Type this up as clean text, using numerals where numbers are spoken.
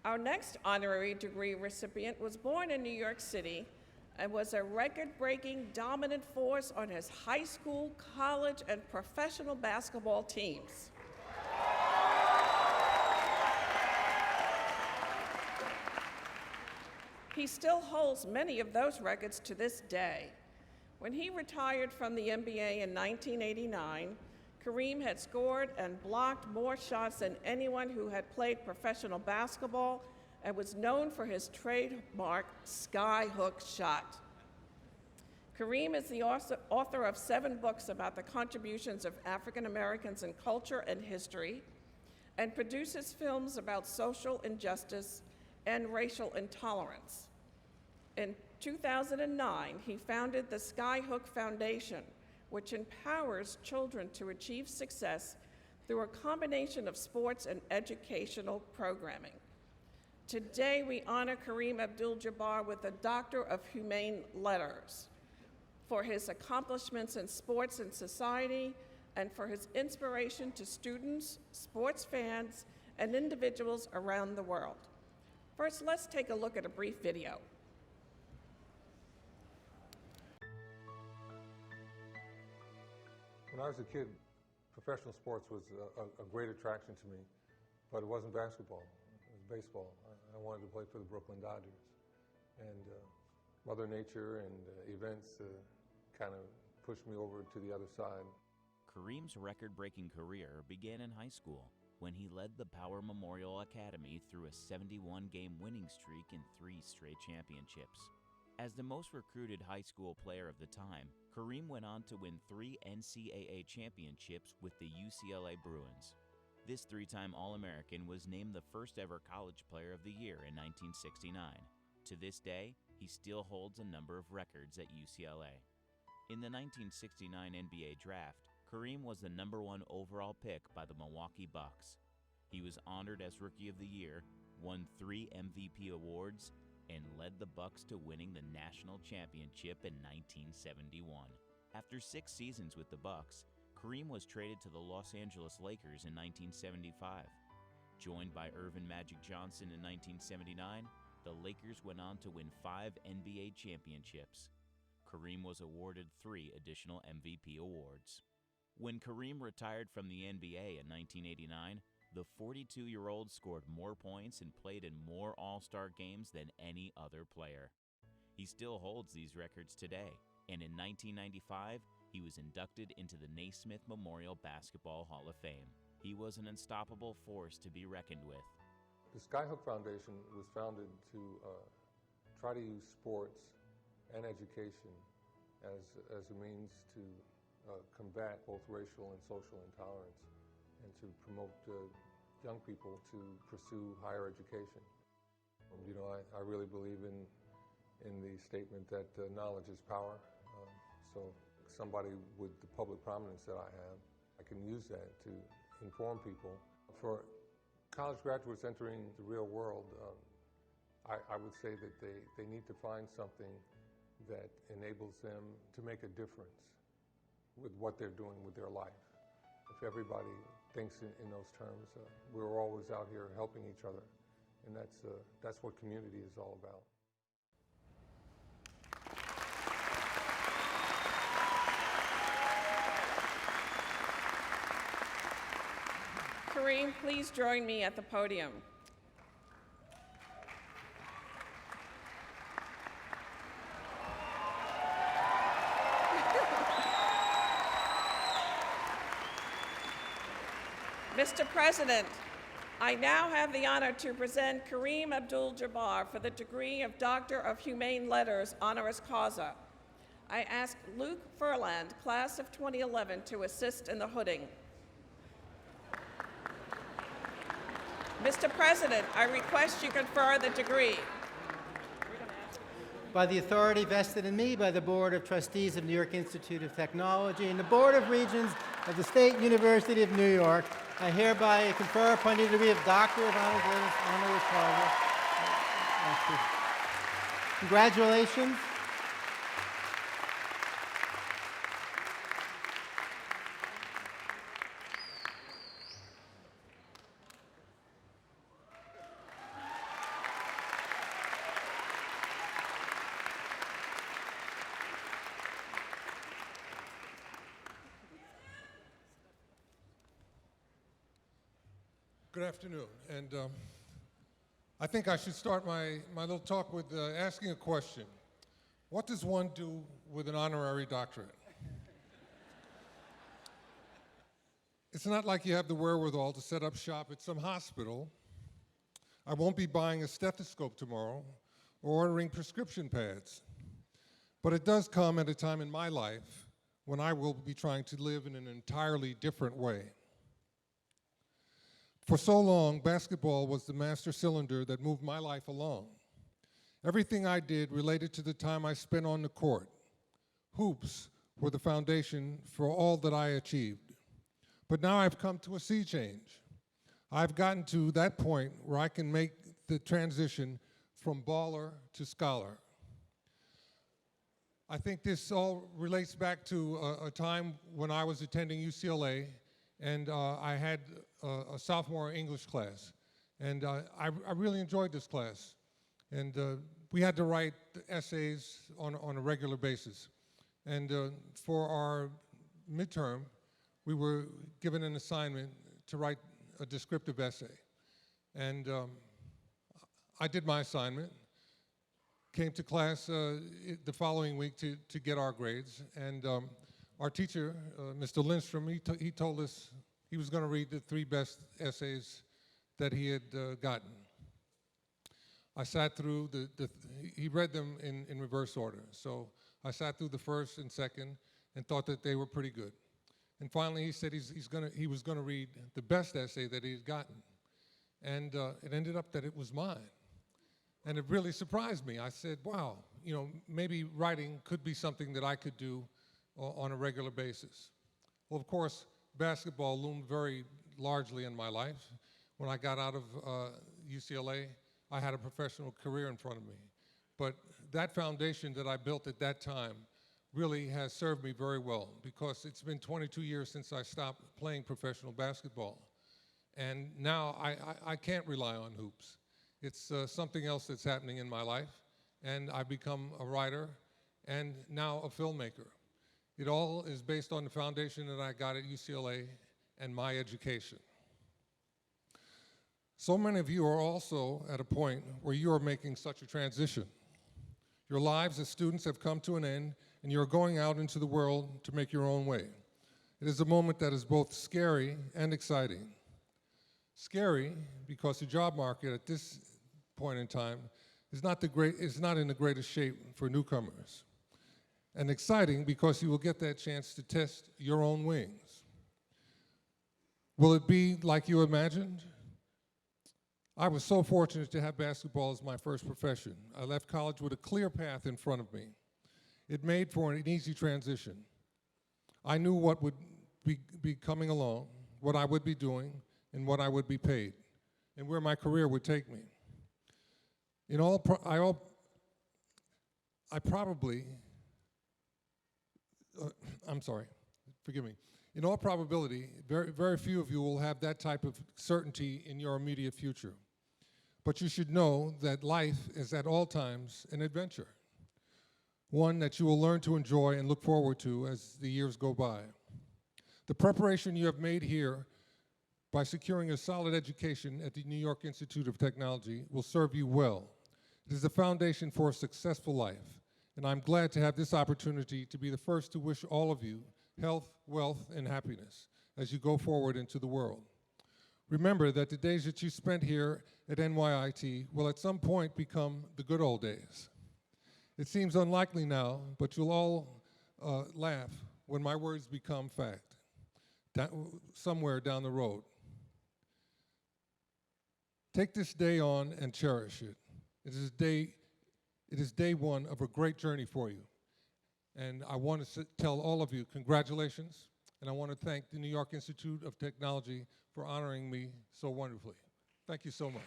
Our next honorary degree recipient was born in New York City and was a record-breaking dominant force on his high school, college, and professional basketball teams. He still holds many of those records to this day. When he retired from the NBA in 1989, Kareem had scored and blocked more shots than anyone who had played professional basketball and was known for his trademark skyhook shot. Kareem is the author of 7 books about the contributions of African Americans in culture and history, and produces films about social injustice and racial intolerance. In 2009, he founded the Skyhook Foundation, which empowers children to achieve success through a combination of sports and educational programming. Today, we honor Kareem Abdul-Jabbar with the Doctor of Humane Letters for his accomplishments in sports and society, and for his inspiration to students, sports fans, and individuals around the world. First, let's take a look at a brief video. When I was a kid, professional sports was a great attraction to me, but it wasn't basketball, it was baseball. I wanted to play for the Brooklyn Dodgers. And Mother Nature and events kind of pushed me over to the other side. Kareem's record-breaking career began in high school when he led the Power Memorial Academy through a 71-game winning streak and 3 straight championships. As the most recruited high school player of the time, Kareem went on to win 3 NCAA championships with the UCLA Bruins. This 3-time All-American was named the first-ever College Player of the Year in 1969. To this day, he still holds a number of records at UCLA. In the 1969 NBA Draft, Kareem was the #1 overall pick by the Milwaukee Bucks. He was honored as Rookie of the Year, won 3 MVP awards, and led the Bucks to winning the national championship in 1971. After 6 seasons with the Bucks, Kareem was traded to the Los Angeles Lakers in 1975. Joined by Earvin Magic Johnson in 1979, the Lakers went on to win 5 NBA championships. Kareem was awarded 3 additional MVP awards. When Kareem retired from the NBA in 1989, the 42-year-old scored more points and played in more All-Star games than any other player. He still holds these records today, and in 1995, he was inducted into the Naismith Memorial Basketball Hall of Fame. He was an unstoppable force to be reckoned with. The Skyhook Foundation was founded to try to use sports and education as a means to combat both racial and social intolerance, and to promote young people to pursue higher education. You know, I really believe in the statement that knowledge is power. So somebody with the public prominence that I have, I can use that to inform people. For college graduates entering the real world, I would say that they need to find something that enables them to make a difference with what they're doing with their life. If everybody thinks in those terms, we're always out here helping each other, and that's what community is all about. Kareem, please join me at the podium. Mr. President, I now have the honor to present Kareem Abdul-Jabbar for the degree of Doctor of Humane Letters, honoris causa. I ask Luke Furland, class of 2011, to assist in the hooding. Mr. President, I request you confer the degree. By the authority vested in me by the Board of Trustees of New York Institute of Technology and the Board of Regents of the State University of New York, I hereby confer upon you the degree of Doctor of Honoris Causa. Congratulations. Good afternoon. And I think I should start my little talk with asking a question. What does one do with an honorary doctorate? It's not like you have the wherewithal to set up shop at some hospital. I won't be buying a stethoscope tomorrow or ordering prescription pads. But it does come at a time in my life when I will be trying to live in an entirely different way. For so long, basketball was the master cylinder that moved my life along. Everything I did related to the time I spent on the court. Hoops were the foundation for all that I achieved. But now I've come to a sea change. I've gotten to that point where I can make the transition from baller to scholar. I think this all relates back to a time when I was attending UCLA, and I had a sophomore English class. And I really enjoyed this class. And we had to write essays on a regular basis. And for our midterm, we were given an assignment to write a descriptive essay. And I did my assignment, came to class the following week to get our grades. And our teacher, Mr. Lindstrom, he told us he was going to read the 3 best essays that he had gotten. I sat through he read them in reverse order. So I sat through the first and second and thought that they were pretty good. And finally he said he was going to read the best essay that he had gotten. And it ended up that it was mine. And it really surprised me. I said, wow, you know, maybe writing could be something that I could do on a regular basis. Well, of course, basketball loomed very largely in my life. When I got out of UCLA, I had a professional career in front of me. But that foundation that I built at that time really has served me very well, because it's been 22 years since I stopped playing professional basketball. And now I can't rely on hoops. It's something else that's happening in my life, and I've become a writer and now a filmmaker. It all is based on the foundation that I got at UCLA and my education. So many of you are also at a point where you are making such a transition. Your lives as students have come to an end, and you're going out into the world to make your own way. It is a moment that is both scary and exciting. Scary because the job market at this point in time is not in the greatest shape for newcomers. And exciting because you will get that chance to test your own wings. Will it be like you imagined? I was so fortunate to have basketball as my first profession. I left college with a clear path in front of me. It made for an easy transition. I knew what would be coming along, what I would be doing, and what I would be paid, and where my career would take me. In all probability, very few of you will have that type of certainty in your immediate future. But you should know that life is at all times an adventure, one that you will learn to enjoy and look forward to as the years go by. The preparation you have made here by securing a solid education at the New York Institute of Technology will serve you well. It is the foundation for a successful life, and I'm glad to have this opportunity to be the first to wish all of you health, wealth, and happiness as you go forward into the world. Remember that the days that you spent here at NYIT will at some point become the good old days. It seems unlikely now, but you'll all laugh when my words become fact, somewhere down the road. Take this day on and cherish it. It is day one of a great journey for you. And I want to tell all of you congratulations, and I want to thank the New York Institute of Technology for honoring me so wonderfully. Thank you so much.